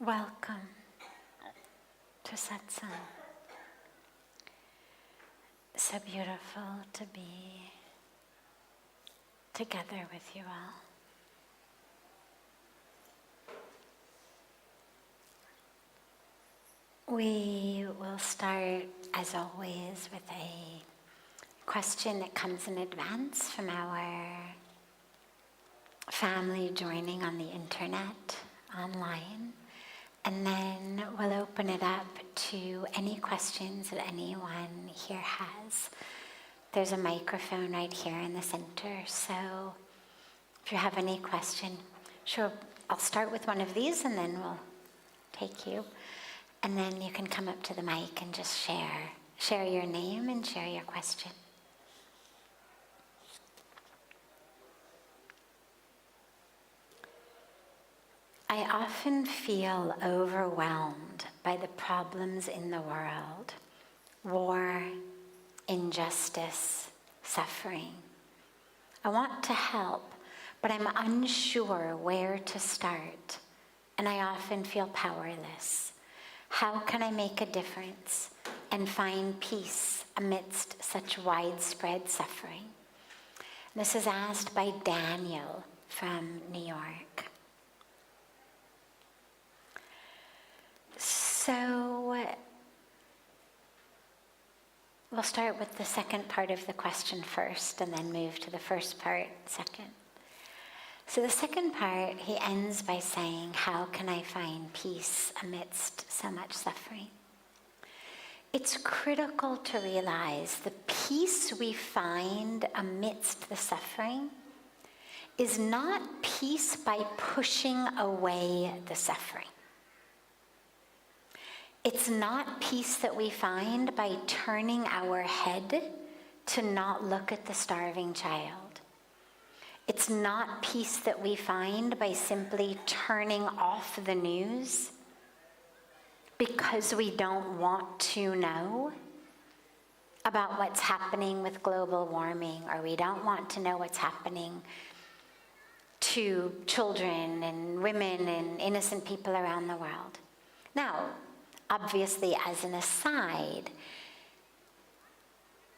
Welcome to Satsang. So beautiful to be together with you all. We will start, as always, with a question that comes in advance from our family joining on the internet, online. And then we'll open it up to any questions that anyone here has. There's a microphone right here in the center, so if you have any question, sure, I'll start with one of these and then we'll take you. And then you can come up to the mic and just share your name and share your question. I often feel overwhelmed by the problems in the world: war, injustice, suffering. I want to help, but I'm unsure where to start, and I often feel powerless. How can I make a difference and find peace amidst such widespread suffering? This is asked by Daniel from New York. So we'll start with the second part of the question first and then move to the first part second. So the second part, he ends by saying, how can I find peace amidst so much suffering? It's critical to realize the peace we find amidst the suffering is not peace by pushing away the suffering. It's not peace that we find by turning our head to not look at the starving child. It's not peace that we find by simply turning off the news because we don't want to know about what's happening with global warming, or we don't want to know what's happening to children and women and innocent people around the world. Now, obviously, as an aside,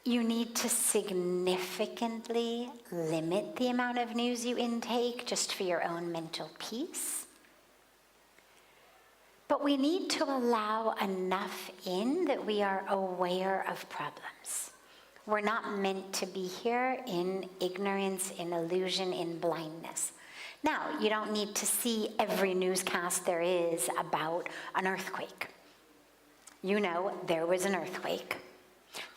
you need to significantly limit the amount of news you intake just for your own mental peace. But we need to allow enough in that we are aware of problems. We're not meant to be here in ignorance, in illusion, in blindness. Now, you don't need to see every newscast there is about an earthquake. You know, there was an earthquake.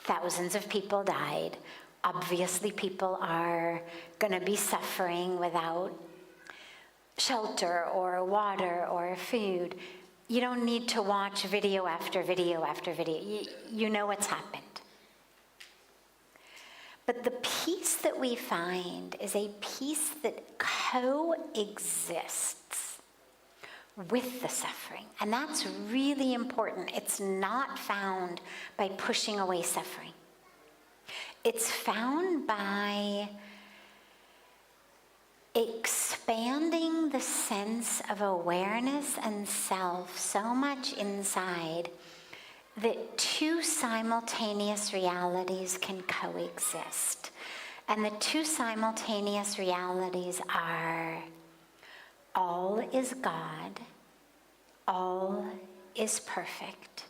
Thousands of people died. Obviously, people are going to be suffering without shelter or water or food. You don't need to watch video after video after video. You know what's happened. But the peace that we find is a peace that coexists with the suffering. And that's really important. It's not found by pushing away suffering. It's found by expanding the sense of awareness and self so much inside that two simultaneous realities can coexist. And the two simultaneous realities are: all is God, all is perfect.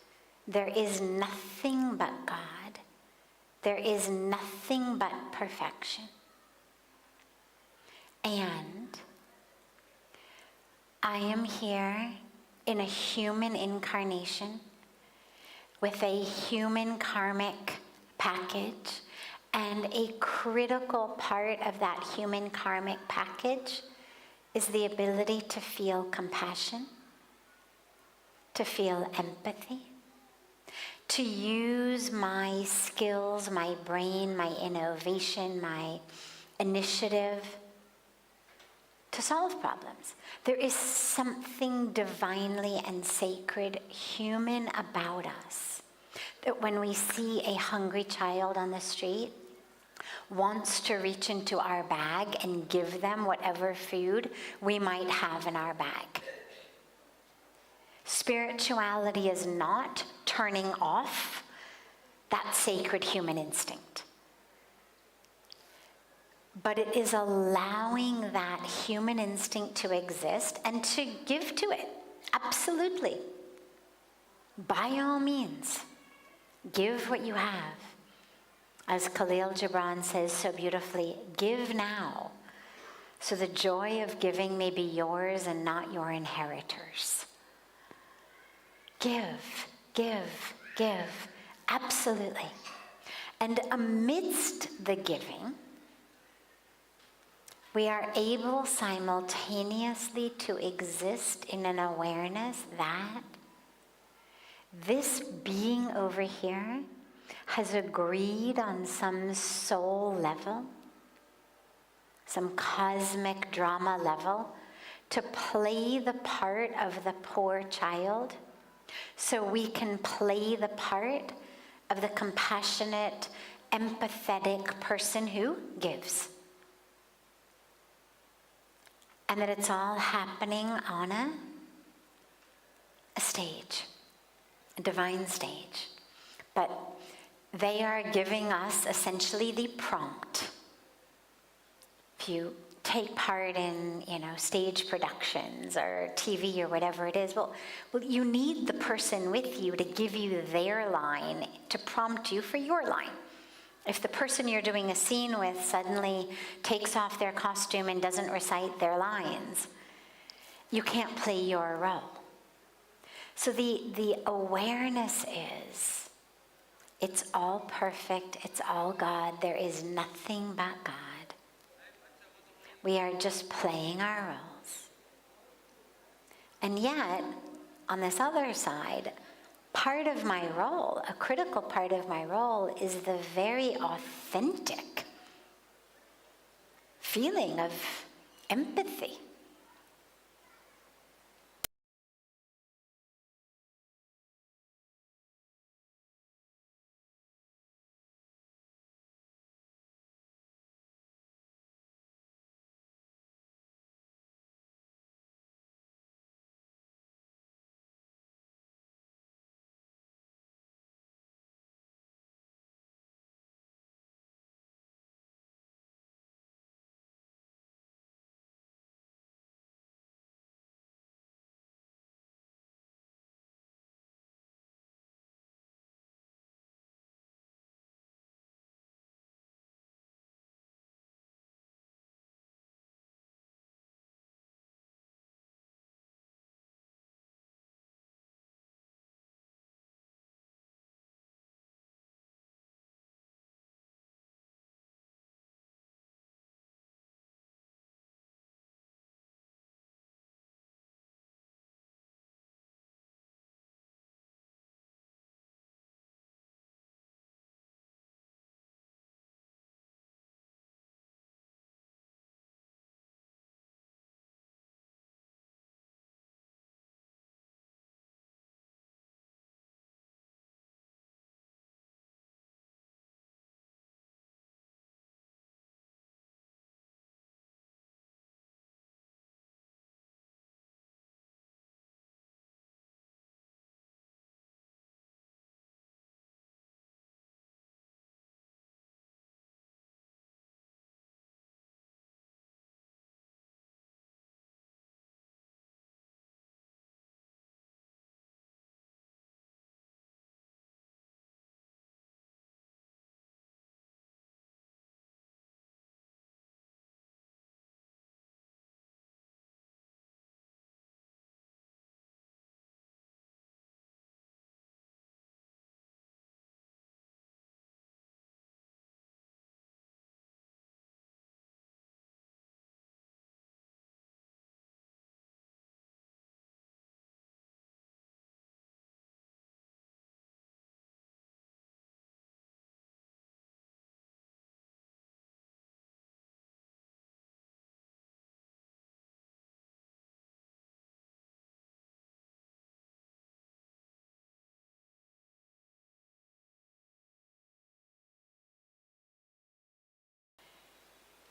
There is nothing but God. There is nothing but perfection. And I am here in a human incarnation with a human karmic package, and a critical part of that human karmic package is the ability to feel compassion, to feel empathy, to use my skills, my brain, my innovation, my initiative to solve problems. There is something divinely and sacred human about us, that when we see a hungry child on the street, wants to reach into our bag and give them whatever food we might have in our bag. Spirituality is not turning off that sacred human instinct, but it is allowing that human instinct to exist and to give to it. Absolutely. By all means, give what you have. As Khalil Gibran says so beautifully, give now, so the joy of giving may be yours and not your inheritors. Give, give, give. Absolutely. And amidst the giving, we are able simultaneously to exist in an awareness that this being over here has agreed on some soul level, some cosmic drama level, to play the part of the poor child so we can play the part of the compassionate, empathetic person who gives. And that it's all happening on a stage, a divine stage. But they are giving us essentially the prompt. If you take part in, stage productions or TV or whatever it is, well, you need the person with you to give you their line, to prompt you for your line. If the person you're doing a scene with suddenly takes off their costume and doesn't recite their lines, you can't play your role. So the awareness is, it's all perfect, it's all God, there is nothing but God. We are just playing our roles. And yet, on this other side, part of my role, a critical part of my role, is the very authentic feeling of empathy.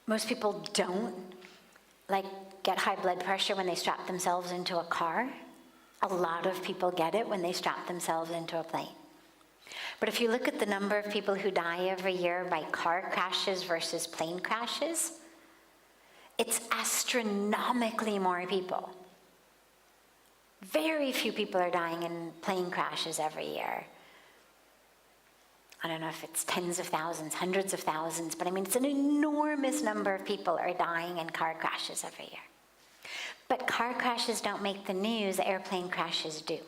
Most people don't get high blood pressure when they strap themselves into a car. A lot of people get it when they strap themselves into a plane. But if you look at the number of people who die every year by car crashes versus plane crashes, it's astronomically more people. Very few people are dying in plane crashes every year. I don't know if it's tens of thousands, hundreds of thousands, but I mean, it's an enormous number of people are dying in car crashes every year. But car crashes don't make the news, airplane crashes do.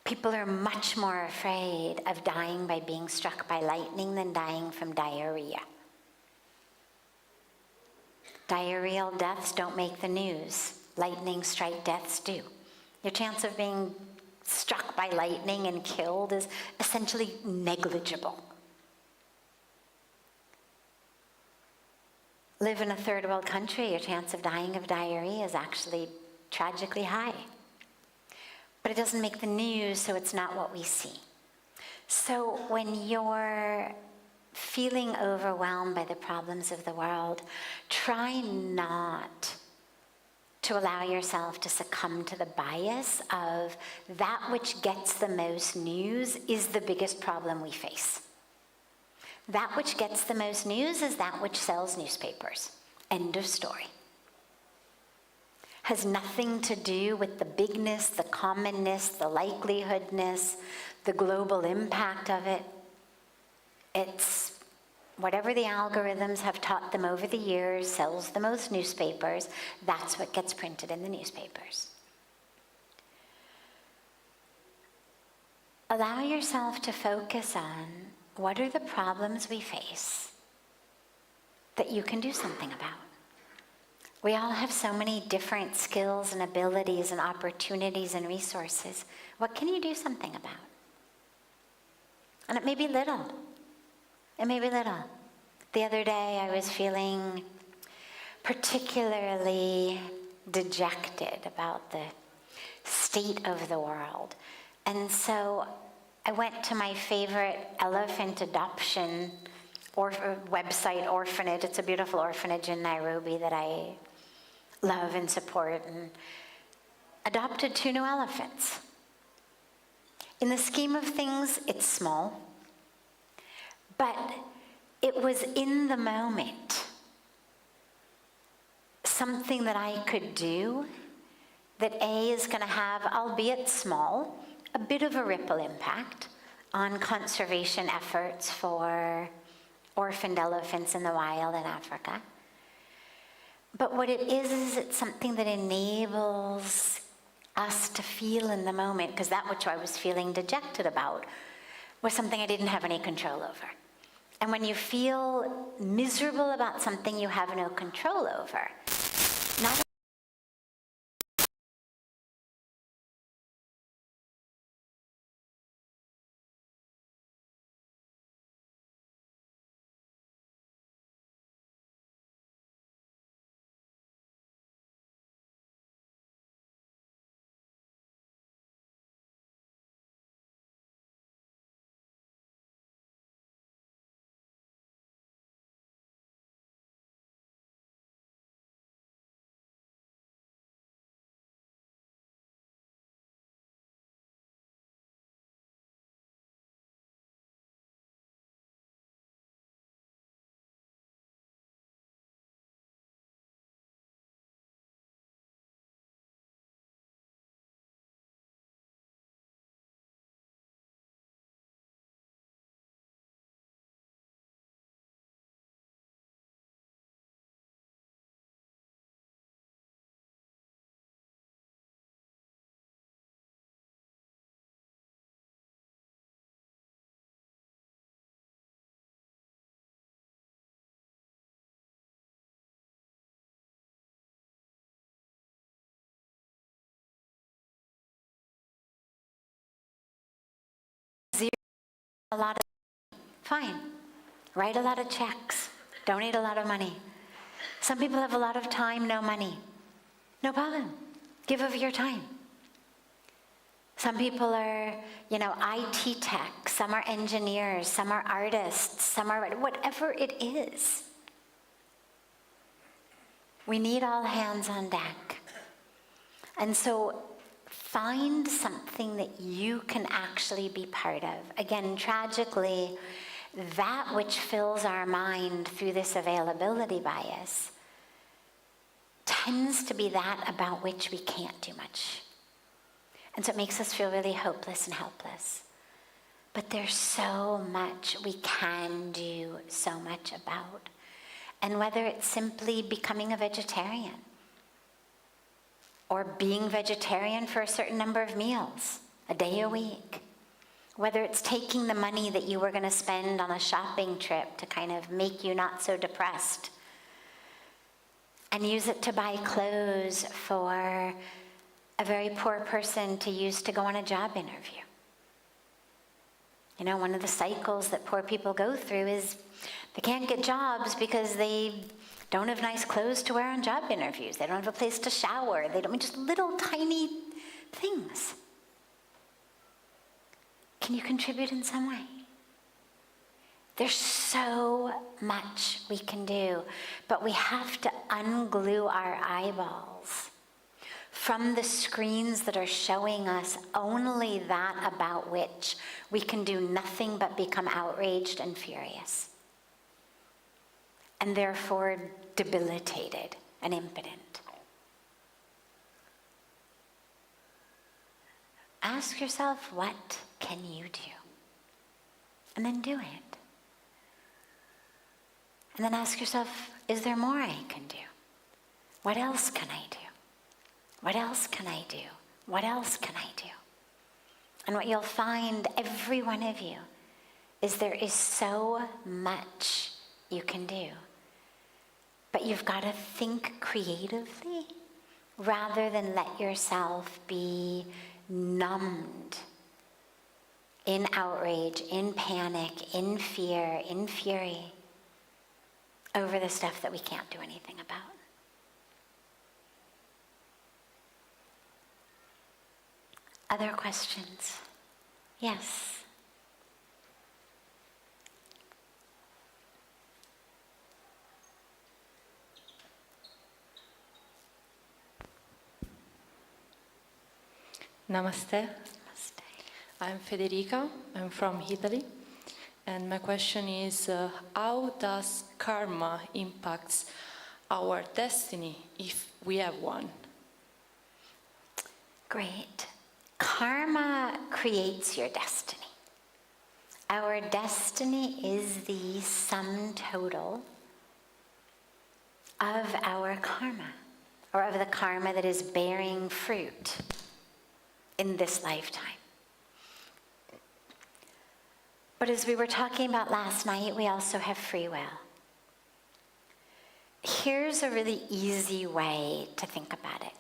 People are much more afraid of dying by being struck by lightning than dying from diarrhea. Diarrheal deaths don't make the news. Lightning strike deaths do. Your chance of being struck by lightning and killed is essentially negligible. Live in a third world country, your chance of dying of diarrhea is actually tragically high. But it doesn't make the news, so it's not what we see. So when you're feeling overwhelmed by the problems of the world, try not to allow yourself to succumb to the bias of that which gets the most news is the biggest problem we face. That which gets the most news is that which sells newspapers. End of story. Has nothing to do with the bigness, the commonness, the likelihoodness, the global impact of it. It's whatever the algorithms have taught them over the years sells the most newspapers. That's what gets printed in the newspapers. Allow yourself to focus on what are the problems we face that you can do something about. We all have so many different skills and abilities and opportunities and resources. What can you do something about? And it may be little. It may be little. The other day I was feeling particularly dejected about the state of the world. And so I went to my favorite elephant adoption website, orphanage. It's a beautiful orphanage in Nairobi that I love and support, and adopted 2 new elephants. In the scheme of things, it's small, but it was in the moment something that I could do that A, is going to have, albeit small, a bit of a ripple impact on conservation efforts for orphaned elephants in the wild in Africa. But what it is it's something that enables us to feel in the moment, because that which I was feeling dejected about was something I didn't have any control over. And when you feel miserable about something you have no control over, not a lot of, fine, write a lot of checks, donate a lot of money. Some people have a lot of time, no money. No problem. Give of your time. Some people are, IT tech, some are engineers, some are artists, some are whatever it is. We need all hands on deck. And so find something that you can actually be part of. Again, tragically, that which fills our mind through this availability bias tends to be that about which we can't do much. And so it makes us feel really hopeless and helpless. But there's so much we can do so much about. And whether it's simply becoming a vegetarian, or being vegetarian for a certain number of meals, a day a week, whether it's taking the money that you were going to spend on a shopping trip to kind of make you not so depressed and use it to buy clothes for a very poor person to use to go on a job interview. You know, one of the cycles that poor people go through is they can't get jobs because they don't have nice clothes to wear on job interviews. They don't have a place to shower. They don't, just little tiny things. Can you contribute in some way? There's so much we can do, but we have to unglue our eyeballs from the screens that are showing us only that about which we can do nothing but become outraged and furious, and therefore debilitated and impotent. Ask yourself, what can you do? And then do it. And then ask yourself, is there more I can do? What else can I do? What else can I do? What else can I do? And what you'll find, every one of you, is there is so much you can do. But you've got to think creatively rather than let yourself be numbed in outrage, in panic, in fear, in fury over the stuff that we can't do anything about. Other questions? Yes. Namaste. Namaste. I'm Federica. I'm from Italy. And my question is, how does karma impact our destiny if we have one? Great. Karma creates your destiny. Our destiny is the sum total of our karma, or of the karma that is bearing fruit in this lifetime. But as we were talking about last night, we also have free will. Here's a really easy way to think about it.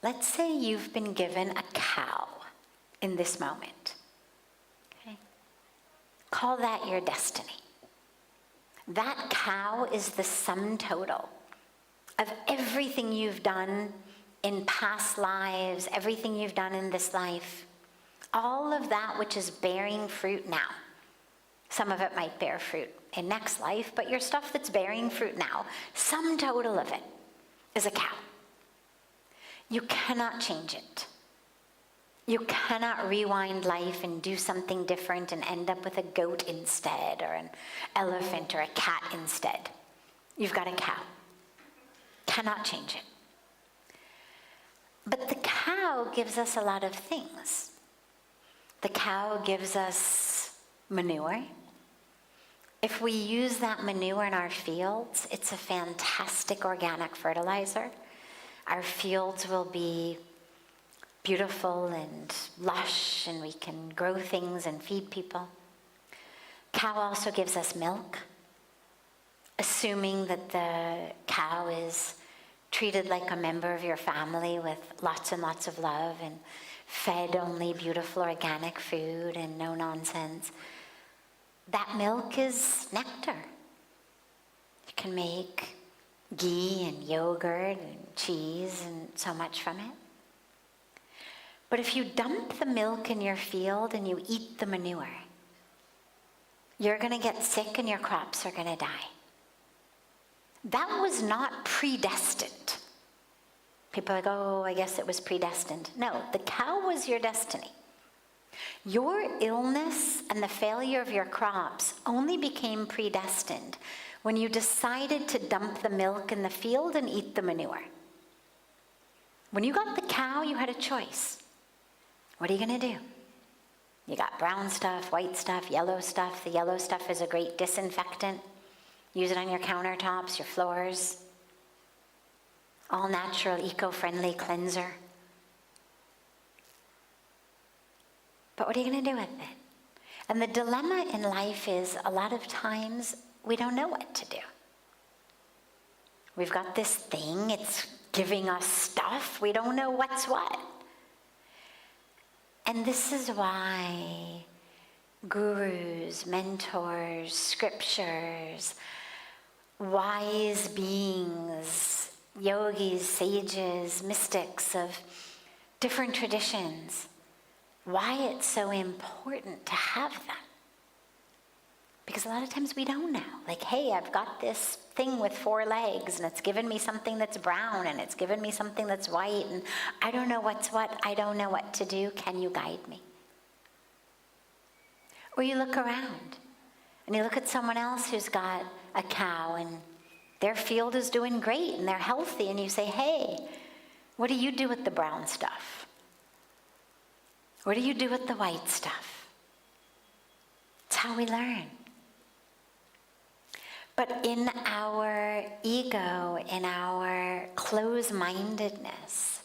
Let's say you've been given a cow in this moment. Okay? Call that your destiny. That cow is the sum total of everything you've done in past lives, everything you've done in this life. All of that which is bearing fruit now. Some of it might bear fruit in next life, but your stuff that's bearing fruit now, sum total of it is a cow. You cannot change it. You cannot rewind life and do something different and end up with a goat instead, or an elephant or a cat instead. You've got a cow. Cannot change it. But the cow gives us a lot of things. The cow gives us manure. If we use that manure in our fields, it's a fantastic organic fertilizer. Our fields will be beautiful and lush, and we can grow things and feed people. Cow also gives us milk, assuming that the cow is treated like a member of your family with lots and lots of love and fed only beautiful organic food and no nonsense. That milk is nectar. You can make ghee and yogurt and cheese and so much from it. But if you dump the milk in your field and you eat the manure, you're going to get sick and your crops are going to die. That was not predestined. People are like, oh, I guess it was predestined. No, the cow was your destiny. Your illness and the failure of your crops only became predestined when you decided to dump the milk in the field and eat the manure. When you got the cow, you had a choice. What are you going to do? You got brown stuff, white stuff, yellow stuff. The yellow stuff is a great disinfectant. Use it on your countertops, your floors. All natural, eco-friendly cleanser. But what are you going to do with it? And the dilemma in life is a lot of times we don't know what to do. We've got this thing, it's giving us stuff, we don't know what's what. And this is why gurus, mentors, scriptures, wise beings, yogis, sages, mystics of different traditions, why it's so important to have them. Because a lot of times we don't know. Like, hey, I've got this thing with 4 legs, and it's given me something that's brown, and it's given me something that's white, and I don't know what's what, I don't know what to do, can you guide me? Or you look around, and you look at someone else who's got a cow, and their field is doing great, and they're healthy, and you say, hey, what do you do with the brown stuff? What do you do with the white stuff? It's how we learn. But in our ego, in our closed-mindedness,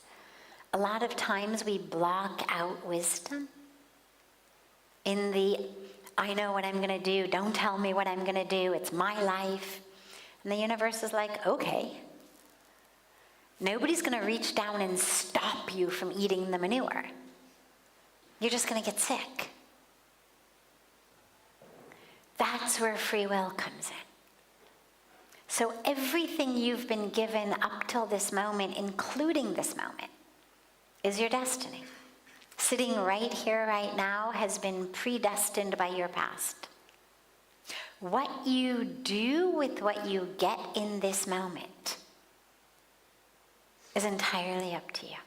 a lot of times we block out wisdom. In the, I know what I'm going to do, don't tell me what I'm going to do, it's my life. And the universe is like, okay. Nobody's going to reach down and stop you from eating the manure. You're just going to get sick. That's where free will comes in. So everything you've been given up till this moment, including this moment, is your destiny. Sitting right here, right now, has been predestined by your past. What you do with what you get in this moment is entirely up to you.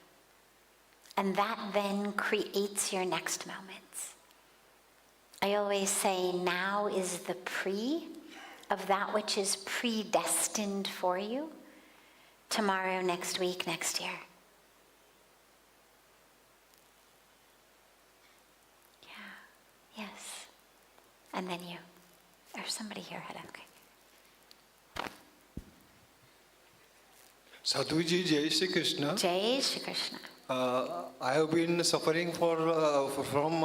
And that then creates your next moments. I always say now is the pre of that which is predestined for you tomorrow, next week, next year. Yeah, yes. And then you. There's somebody here, head up. Okay. Sadhviji, Jai Shri Krishna. Jai Shri Krishna. I have been suffering from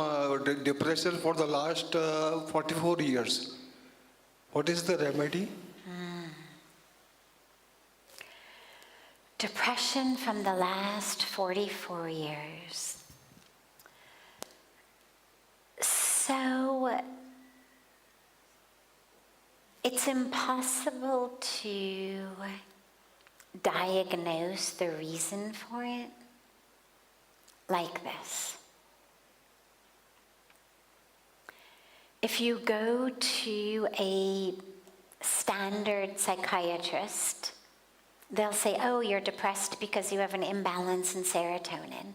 depression for the last 44 years. What is the remedy? Depression from the last 44 years. So, it's impossible to diagnose the reason for it like this. If you go to a standard psychiatrist, they'll say, oh, you're depressed because you have an imbalance in serotonin.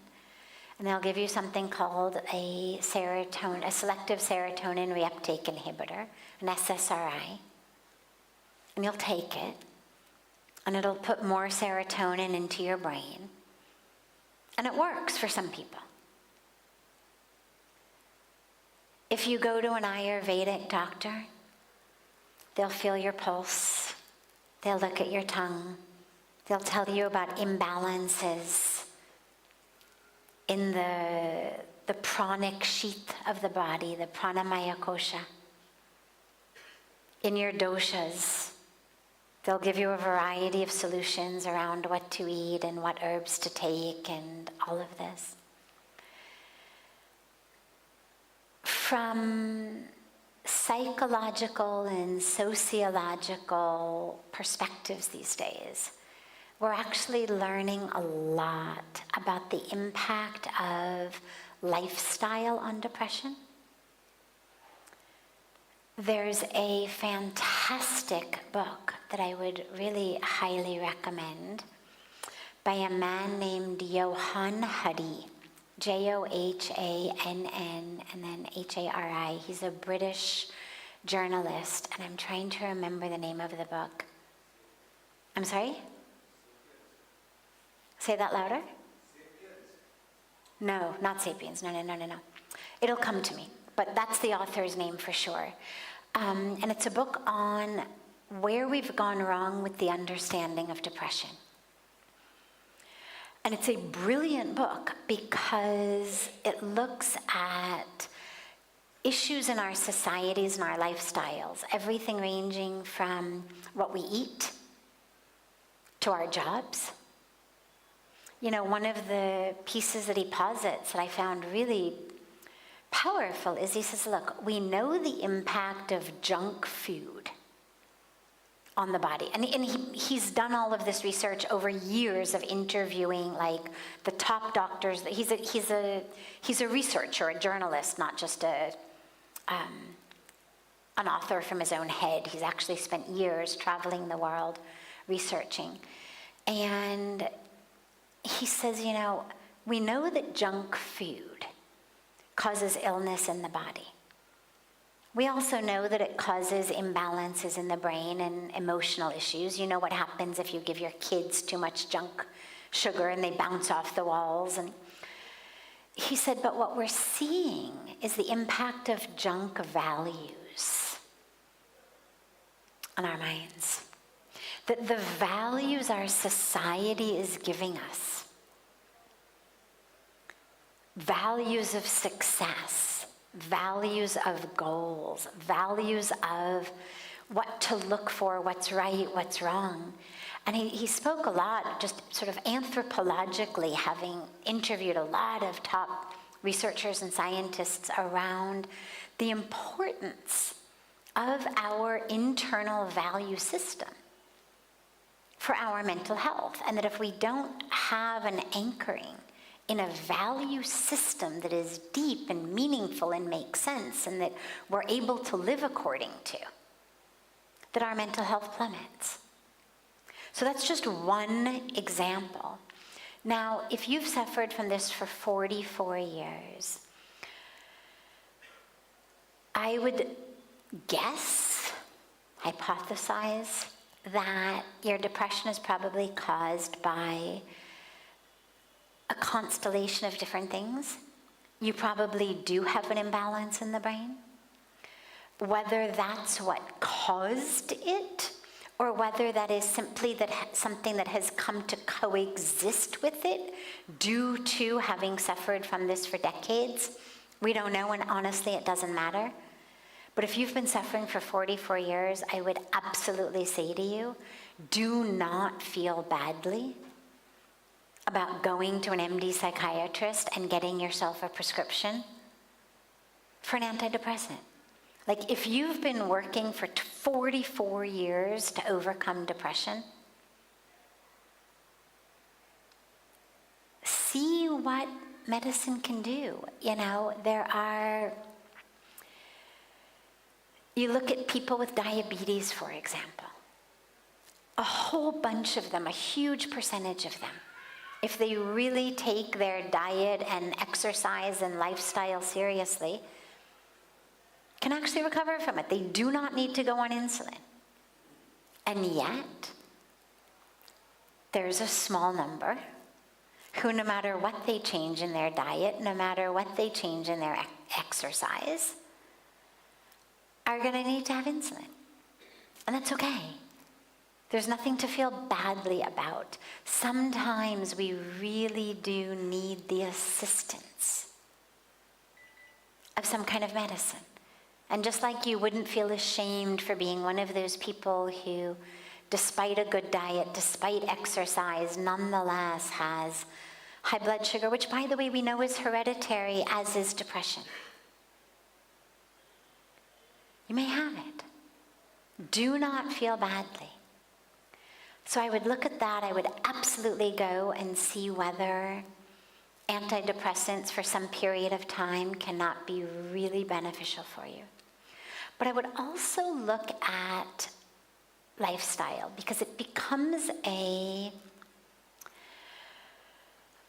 And they'll give you something called a selective serotonin reuptake inhibitor, an SSRI. And you'll take it, and it'll put more serotonin into your brain. And it works for some people. If you go to an Ayurvedic doctor, they'll feel your pulse, they'll look at your tongue, they'll tell you about imbalances in the pranic sheath of the body, the pranamaya kosha. In your doshas, they'll give you a variety of solutions around what to eat and what herbs to take and all of this. From psychological and sociological perspectives these days, we're actually learning a lot about the impact of lifestyle on depression. There's a fantastic book that I would really highly recommend by a man named Johann Hari, Johann and then Hari. He's a British journalist, and I'm trying to remember the name of the book. I'm sorry? Say that louder? No, not Sapiens. No. It'll come to me, but that's the author's name for sure. And it's a book on where we've gone wrong with the understanding of depression. And it's a brilliant book because it looks at issues in our societies and our lifestyles, everything ranging from what we eat to our jobs. You know, one of the pieces that he posits that I found really powerful is he says, look, we know the impact of junk food on the body. And he's done all of this research over years of interviewing like the top doctors. He's a researcher, a journalist, not just an author from his own head. He's actually spent years traveling the world researching. And he says, you know, we know that junk food causes illness in the body. We also know that it causes imbalances in the brain and emotional issues. You know what happens if you give your kids too much junk sugar and they bounce off the walls. And he said, but what we're seeing is the impact of junk values on our minds. That the values our society is giving us, values of success, values of goals, values of what to look for, what's right, what's wrong. And he spoke a lot, just sort of anthropologically, having interviewed a lot of top researchers and scientists around the importance of our internal value system for our mental health. And that if we don't have an anchoring in a value system that is deep and meaningful and makes sense and that we're able to live according to, that our mental health plummets. So that's just one example. Now, if you've suffered from this for 44 years, I would guess, hypothesize, that your depression is probably caused by a constellation of different things. You probably do have an imbalance in the brain. Whether that's what caused it, or whether that is simply something that has come to coexist with it due to having suffered from this for decades, we don't know, and honestly, it doesn't matter. But if you've been suffering for 44 years, I would absolutely say to you, do not feel badly about going to an MD psychiatrist and getting yourself a prescription for an antidepressant. Like, if you've been working for 44 years to overcome depression, see what medicine can do. You know, you look at people with diabetes, for example. A whole bunch of them, a huge percentage of them, if they really take their diet and exercise and lifestyle seriously, can actually recover from it. They do not need to go on insulin. And yet, there's a small number who, no matter what they change in their diet, no matter what they change in their exercise, are going to need to have insulin. And that's okay. There's nothing to feel badly about. Sometimes we really do need the assistance of some kind of medicine. And just like you wouldn't feel ashamed for being one of those people who, despite a good diet, despite exercise, nonetheless has high blood sugar, which, by the way, we know is hereditary, as is depression. You may have it. Do not feel badly. So I would look at that. I would absolutely go and see whether antidepressants for some period of time cannot be really beneficial for you. But I would also look at lifestyle, because it becomes a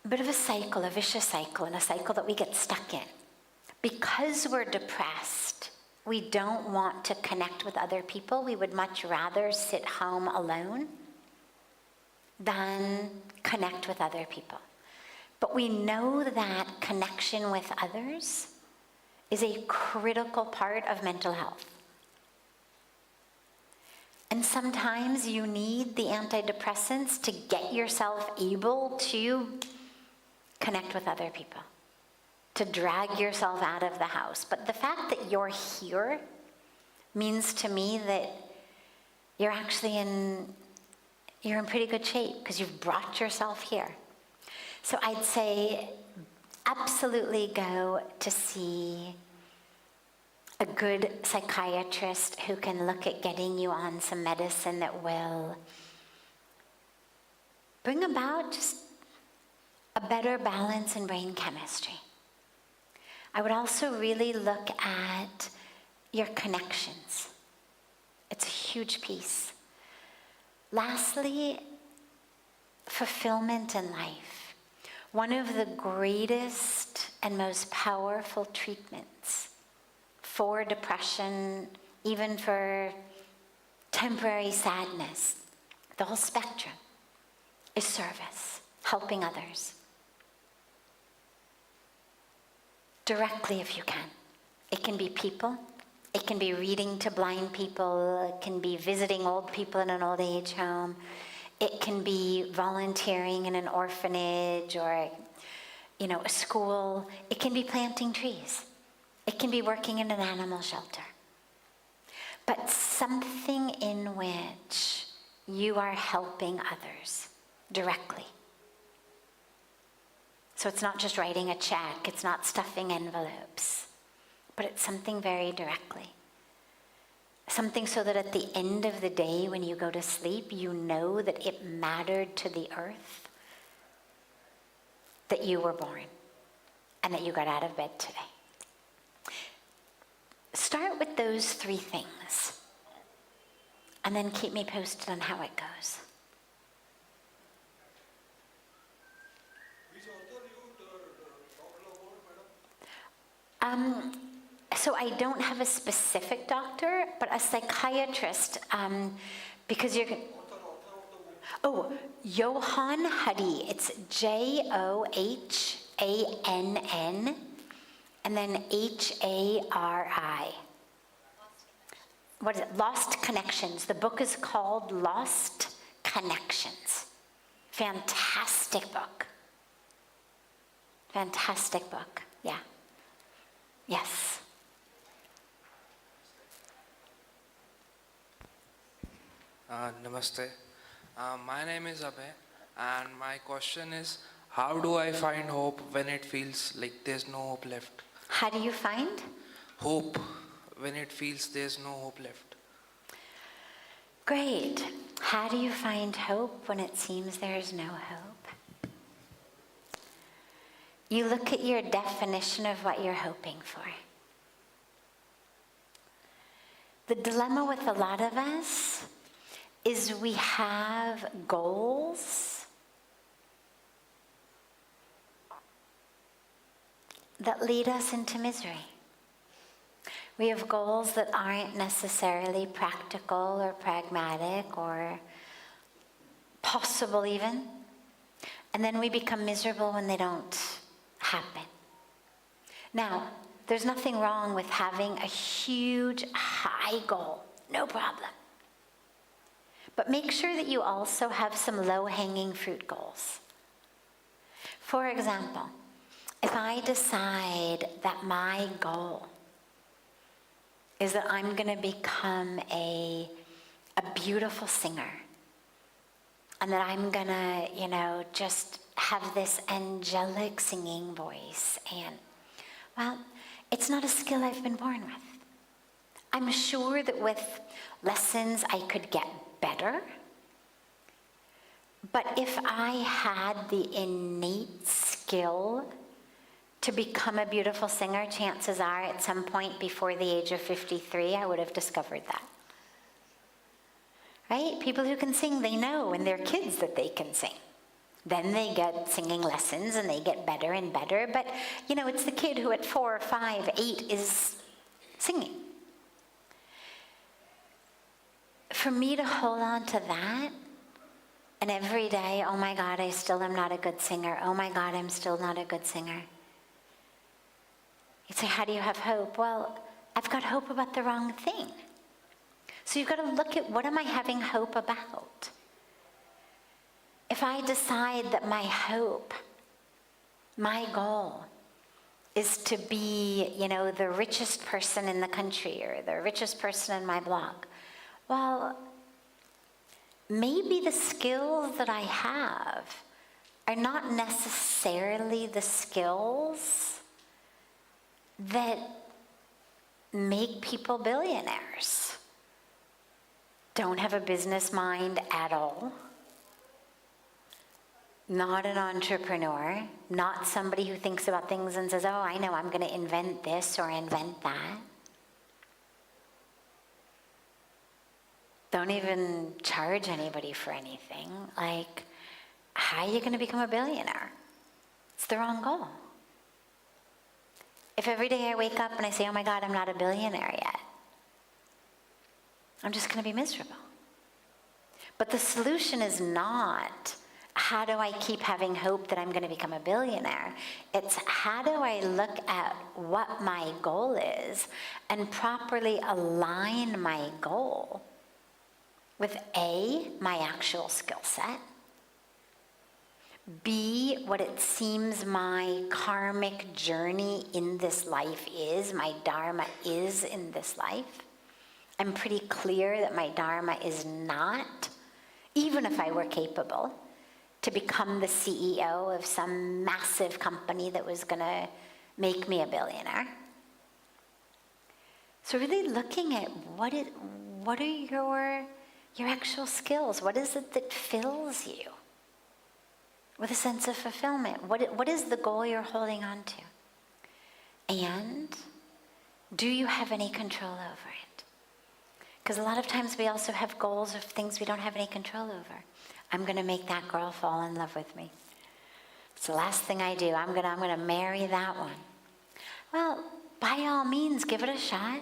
a bit of a cycle, a vicious cycle, and a cycle that we get stuck in. Because we're depressed, we don't want to connect with other people. We would much rather sit home alone than connect with other people. But we know that connection with others is a critical part of mental health. And sometimes you need the antidepressants to get yourself able to connect with other people, to drag yourself out of the house. But the fact that you're here means to me that you're actually you're in pretty good shape because you've brought yourself here. So I'd say absolutely go to see a good psychiatrist who can look at getting you on some medicine that will bring about just a better balance in brain chemistry. I would also really look at your connections. It's a huge piece. Lastly, fulfillment in life. One of the greatest and most powerful treatments for depression, even for temporary sadness, the whole spectrum, is service, helping others. Directly if you can. It can be people, it can be reading to blind people, it can be visiting old people in an old age home, it can be volunteering in an orphanage or, a school, it can be planting trees. It can be working in an animal shelter. But something in which you are helping others directly. So it's not just writing a check, it's not stuffing envelopes, but it's something very directly. Something so that at the end of the day when you go to sleep, you know that it mattered to the earth that you were born and that you got out of bed today. Start with those 3 things, and then keep me posted on how it goes. So I don't have a specific doctor, but a psychiatrist, because you're... Oh, Johann Hari. It's Johann, and then Hari. What is it? Lost Connections. The book is called Lost Connections. Fantastic book. Fantastic book. Yeah. Yes. Namaste. My name is Abhay, and my question is, how do I find hope when it feels like there's no hope left? How do you find? Hope when it feels there's no hope left. Great. How do you find hope when it seems there's no hope? You look at your definition of what you're hoping for. The dilemma with a lot of us is we have goals that lead us into misery. We have goals that aren't necessarily practical or pragmatic or possible even. And then we become miserable when they don't happen. Now, there's nothing wrong with having a huge, high goal. No problem. But make sure that you also have some low-hanging fruit goals. For example, if I decide that my goal is that I'm going to become a beautiful singer, and that I'm going to, just have this angelic singing voice, and, well, it's not a skill I've been born with. I'm sure that with lessons I could get better, but if I had the innate skill to become a beautiful singer, chances are at some point before the age of 53, I would have discovered that. Right? People who can sing, they know when they're kids that they can sing. Then they get singing lessons and they get better and better. But, it's the kid who at 4, 5, 8 is singing. For me to hold on to that, and every day, oh my God, I still am not a good singer. Oh my God, I'm still not a good singer. You'd say, how do you have hope? Well, I've got hope about the wrong thing. So you've got to look at, what am I having hope about? If I decide that my hope, my goal, is to be, the richest person in the country or the richest person in my block, well, maybe the skills that I have are not necessarily the skills that make people billionaires. Don't have a business mind at all. Not an entrepreneur. Not somebody who thinks about things and says, oh, I know, I'm going to invent this or invent that. Don't even charge anybody for anything. Like, how are you going to become a billionaire? It's the wrong goal. If every day I wake up and I say, oh my God, I'm not a billionaire yet, I'm just going to be miserable. But the solution is not, how do I keep having hope that I'm going to become a billionaire? It's, how do I look at what my goal is and properly align my goal with A, my actual skill set, B, what it seems my karmic journey in this life is, my dharma is in this life. I'm pretty clear that my dharma is not, even if I were capable, to become the CEO of some massive company that was going to make me a billionaire. So really looking at what are your actual skills? What is it that fills you with a sense of fulfillment? What is the goal you're holding on to? And do you have any control over it? Because a lot of times we also have goals of things we don't have any control over. I'm going to make that girl fall in love with me. It's the last thing I do. I'm going to marry that one. Well, by all means, give it a shot.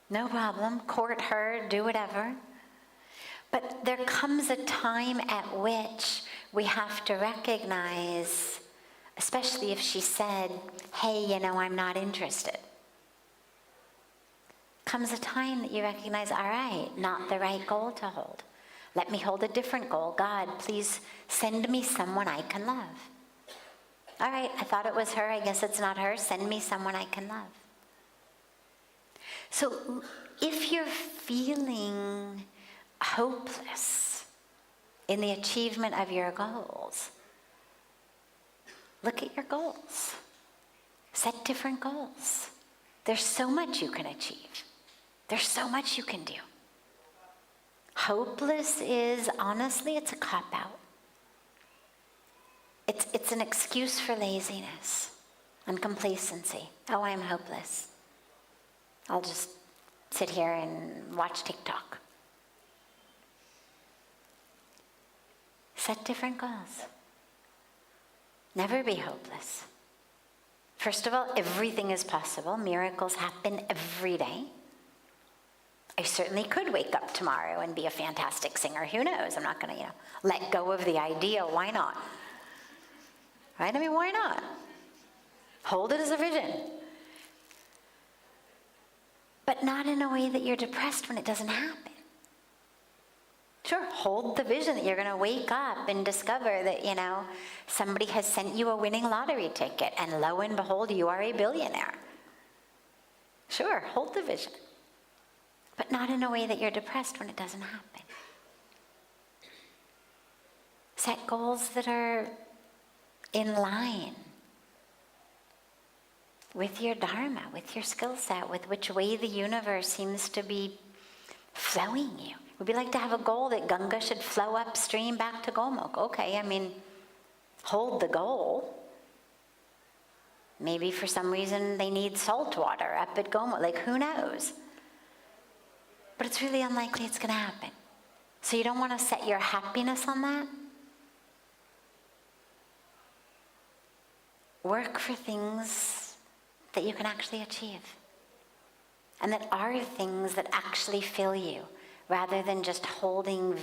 No problem. Court her, do whatever. But there comes a time at which we have to recognize, especially if she said, hey, I'm not interested. Comes a time that you recognize, all right, not the right goal to hold. Let me hold a different goal. God, please send me someone I can love. All right, I thought it was her. I guess it's not her. Send me someone I can love. So if you're feeling hopeless in the achievement of your goals, look at your goals. Set different goals. There's so much you can achieve. There's so much you can do. Hopeless is, honestly, it's a cop-out. It's an excuse for laziness and complacency. Oh, I'm hopeless. I'll just sit here and watch TikTok. Set different goals. Never be hopeless. First of all, everything is possible. Miracles happen every day. I certainly could wake up tomorrow and be a fantastic singer. Who knows? I'm not going to, let go of the idea. Why not? Right? I mean, why not? Hold it as a vision. But not in a way that you're depressed when it doesn't happen. Sure, hold the vision that you're going to wake up and discover that, somebody has sent you a winning lottery ticket and lo and behold, you are a billionaire. Sure, hold the vision. But not in a way that you're depressed when it doesn't happen. Set goals that are in line with your dharma, with your skill set, with which way the universe seems to be flowing you. Would be like to have a goal that Ganga should flow upstream back to Gomukh. Okay, hold the goal. Maybe for some reason they need salt water up at Gomukh. Who knows? But it's really unlikely it's going to happen. So you don't want to set your happiness on that. Work for things that you can actually achieve. And that are things that actually fill you, rather than just holding,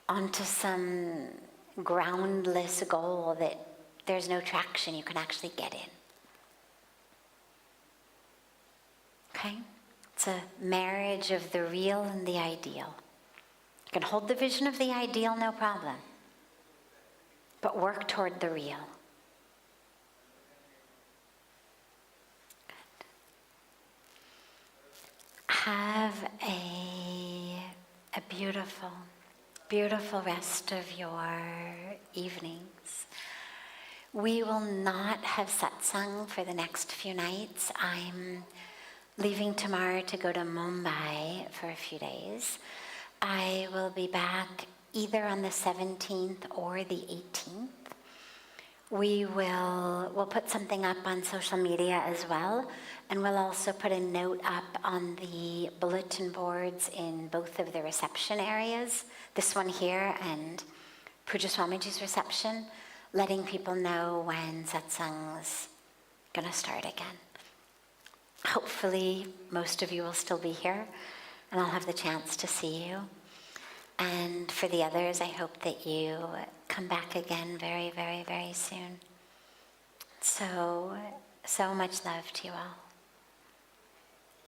onto some groundless goal that there's no traction you can actually get in. Okay? It's a marriage of the real and the ideal. You can hold the vision of the ideal, no problem. But work toward the real. Have a beautiful, beautiful rest of your evenings. We will not have satsang for the next few nights. I'm leaving tomorrow to go to Mumbai for a few days. I will be back either on the 17th or the 18th. We'll put something up on social media as well, and we'll also put a note up on the bulletin boards in both of the reception areas, this one here and Pujya Swamiji's reception, letting people know when satsang's gonna start again. Hopefully most of you will still be here, and I'll have the chance to see you. And for the others, I hope that you come back again very, very, very soon. So much love to you all.